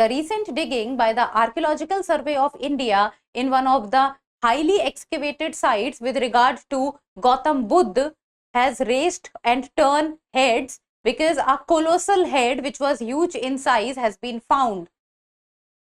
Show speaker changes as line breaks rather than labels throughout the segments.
The recent digging by the Archaeological Survey of India in one of the highly excavated sites with regard to Gautam Buddha has raised and turned heads because a colossal head which was huge in size has been found.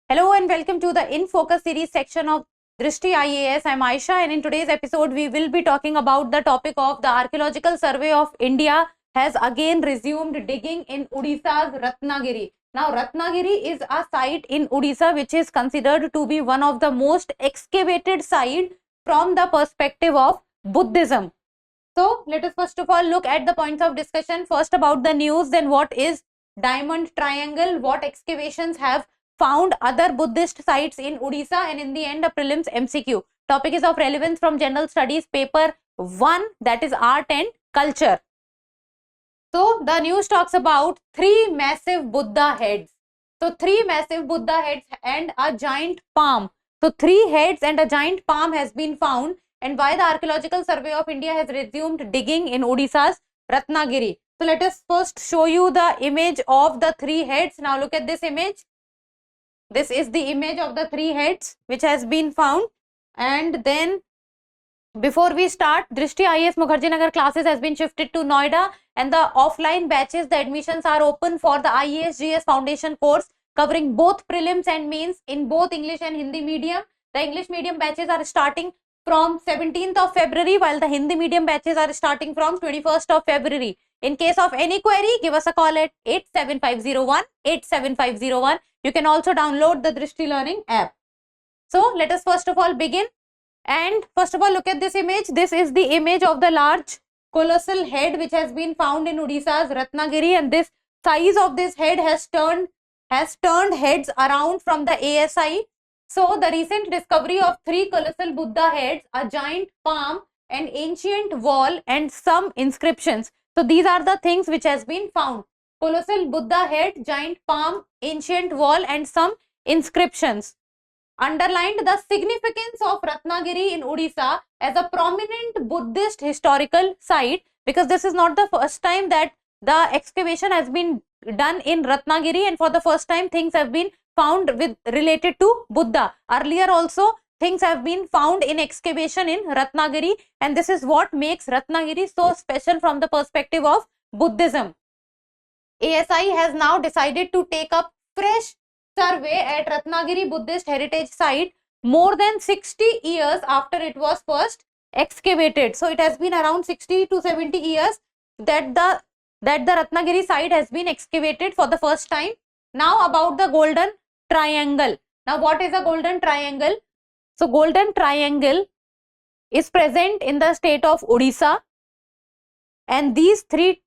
Hello and welcome to the In Focus series section of Drishti IAS. I am Aisha, and in today's episode we will be talking about the topic of the Archaeological Survey of India has again resumed digging in Odisha's Ratnagiri. Now Ratnagiri is a site in Odisha which is considered to be one of the most excavated sites from the perspective of Buddhism. So let us first of all look at the points of discussion. First about the news, then what is Diamond Triangle, what excavations have found other Buddhist sites in Odisha, and in the end a prelims MCQ. Topic is of relevance from General Studies paper 1, that is Art and Culture. So the news talks about 3 massive Buddha heads. So 3 massive Buddha heads and a giant palm. So 3 heads and a giant palm has been found, and why the Archaeological Survey of India has resumed digging in Odisha's Ratnagiri. So let us first show you the image of the 3 heads. Now look at this image. This is the image of the 3 heads which has been found. And then before we start, Drishti IAS Mukherjee Nagar classes has been shifted to Noida, and the offline batches, the admissions are open for the IAS GS Foundation course covering both prelims and mains in both English and Hindi medium. The English medium batches are starting from 17th of February while the Hindi medium batches are starting from 21st of February. In case of any query, give us a call at 87501. You can also download the Drishti Learning app. So let us first of all begin. And first of all, look at this image. This is the image of the large colossal head which has been found in Odisha's Ratnagiri, and this size of this head has turned heads around from the ASI. So the recent discovery of 3 colossal Buddha heads, a giant palm, an ancient wall, and some inscriptions. So these are the things which has been found. Colossal Buddha head, giant palm, ancient wall, and some inscriptions. Underlined the significance of Ratnagiri in Odisha as a prominent Buddhist historical site, because this is not the first time that the excavation has been done in Ratnagiri, and for the first time things have been found related to Buddha. Earlier also things have been found in excavation in Ratnagiri, and this is what makes Ratnagiri so special from the perspective of Buddhism. ASI has now decided to take up fresh survey at Ratnagiri Buddhist Heritage Site more than 60 years after it was first excavated. So it has been around 60 to 70 years that the Ratnagiri site has been excavated for the first time. Now about the Golden Triangle. Now what is a Golden Triangle? So Golden Triangle is present in the state of Odisha, and these 3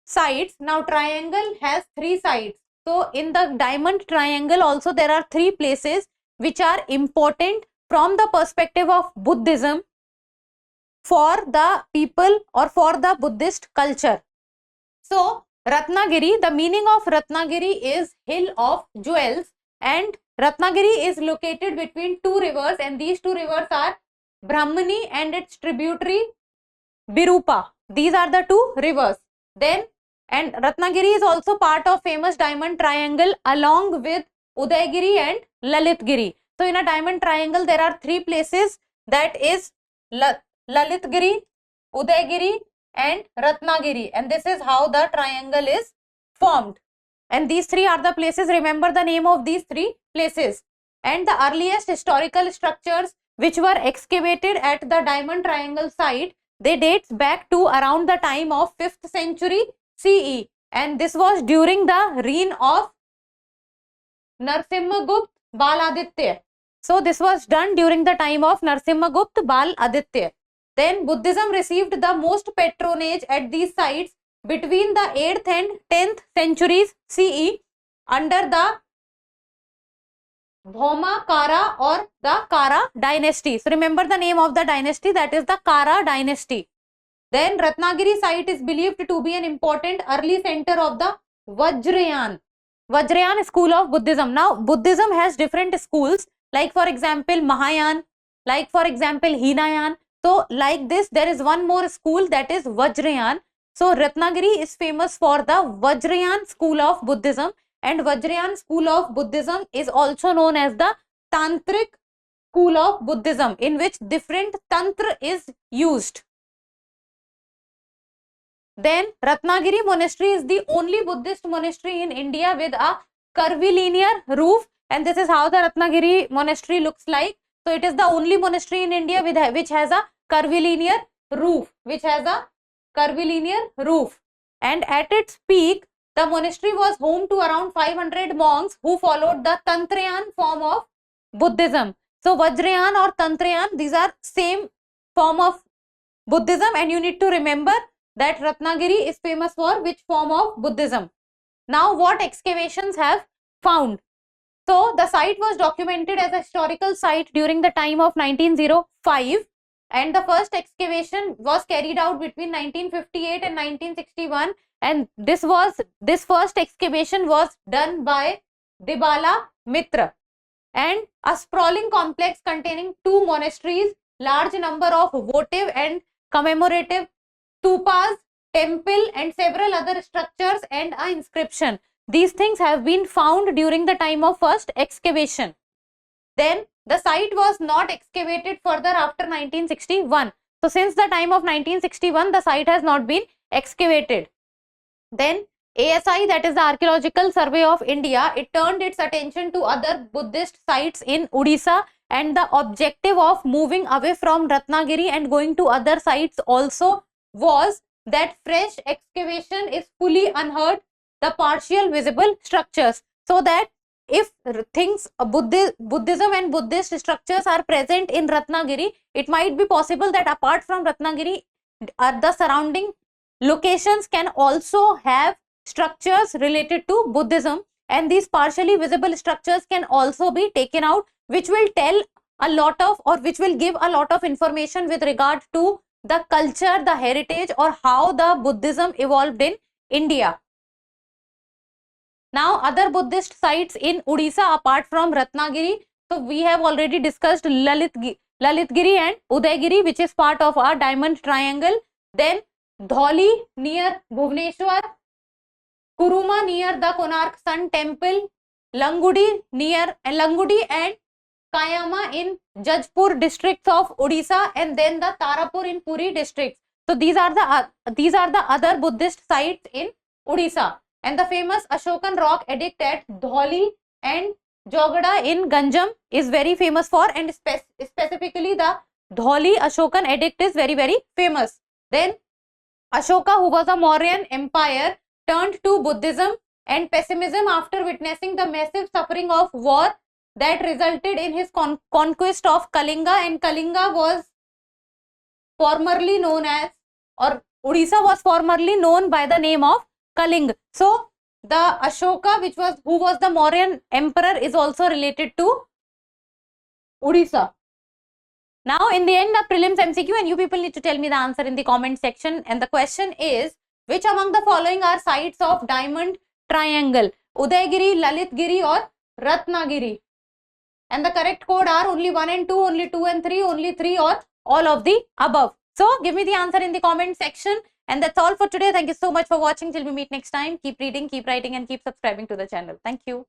sides, now triangle has 3 sides. So in the Diamond Triangle also there are 3 places which are important from the perspective of Buddhism for the people or for the Buddhist culture. So Ratnagiri, the meaning of Ratnagiri is hill of jewels, and Ratnagiri is located between 2 rivers, and these 2 rivers are Brahmani and its tributary Birupa. These are the 2 rivers. And Ratnagiri is also part of famous Diamond Triangle along with Udaygiri and Lalitgiri. So in a Diamond Triangle there are 3 places, that is Lalitgiri, Udaygiri and Ratnagiri, and this is how the triangle is formed. And these 3 are the places. Remember the name of these 3 places. And the earliest historical structures which were excavated at the Diamond Triangle site, they dates back to around the time of 5th century CE, and this was during the reign of Narsimhagupta Bal Aditya. So this was done during the time of Narsimhagupta Bal Aditya. Then Buddhism received the most patronage at these sites between the 8th and 10th centuries CE under the Bhoma Kara or the Kara dynasty. So remember the name of the dynasty, that is the Kara dynasty. Then Ratnagiri site is believed to be an important early center of the Vajrayana school of Buddhism. Now Buddhism has different schools, like for example Mahayana, like for example Hinayan. So like this there is one more school, that is Vajrayana. So Ratnagiri is famous for the Vajrayana school of Buddhism, and Vajrayana school of Buddhism is also known as the Tantric school of Buddhism, in which different tantra is used. Then Ratnagiri monastery is the only Buddhist monastery in India with a curvilinear roof, and this is how the Ratnagiri monastery looks like. So it is the only monastery in India which has a curvilinear roof, and at its peak the monastery was home to around 500 monks who followed the Tantrayan form of Buddhism. So Vajrayana or Tantrayan, these are same form of Buddhism, and you need to remember that Ratnagiri is famous for which form of Buddhism. Now what excavations have found? So the site was documented as a historical site during the time of 1905, and the first excavation was carried out between 1958 and 1961, and this first excavation was done by Dibala Mitra. And a sprawling complex containing 2 monasteries, large number of votive and commemorative stupas, temple and several other structures, and an inscription. These things have been found during the time of first excavation. Then the site was not excavated further after 1961. So since the time of 1961, the site has not been excavated. Then ASI, that is the Archaeological Survey of India, it turned its attention to other Buddhist sites in Odisha, and the objective of moving away from Ratnagiri and going to other sites also was that fresh excavation is fully unearthed the partial visible structures, so that if things Buddhism and Buddhist structures are present in Ratnagiri, it might be possible that apart from Ratnagiri, the surrounding locations can also have structures related to Buddhism, and these partially visible structures can also be taken out, which will tell a lot of, or which will give a lot of information with regard to the culture, the heritage, or how the Buddhism evolved in India. Now other Buddhist sites in Odisha apart from Ratnagiri, so we have already discussed Lalitgiri and Udaygiri, which is part of our diamond triangle. Then Dhauli near Bhubaneswar, Kuruma near the Konark Sun Temple, Langudi and Kayama in Jajpur districts of Odisha, and then the Tarapur in Puri districts. So these are the other Buddhist sites in Odisha. And the famous Ashokan rock edict at Dhauli and Jogada in Ganjam is very famous for, and specifically the Dhauli Ashokan edict is very, very famous. Then Ashoka, who was a Mauryan empire, turned to Buddhism and pessimism after witnessing the massive suffering of war that resulted in his conquest of Kalinga, and Kalinga was formerly known as, or Odisha was formerly known by the name of Kaling. So the Ashoka, who was the Mauryan emperor, is also related to Odisha. Now in the end, the prelims MCQ, and you people need to tell me the answer in the comment section. And the question is, which among the following are sites of diamond triangle? Udaygiri, Lalitgiri or Ratnagiri? And the correct code are only 1 and 2, only 2 and 3, only 3, or all of the above. So give me the answer in the comment section. And that's all for today. Thank you so much for watching. Till we meet next time, keep reading, keep writing, and keep subscribing to the channel. Thank you.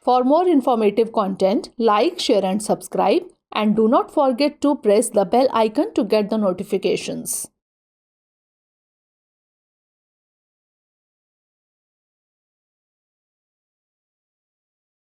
For more informative content, like, share and subscribe, and do not forget to press the bell icon to get the notifications.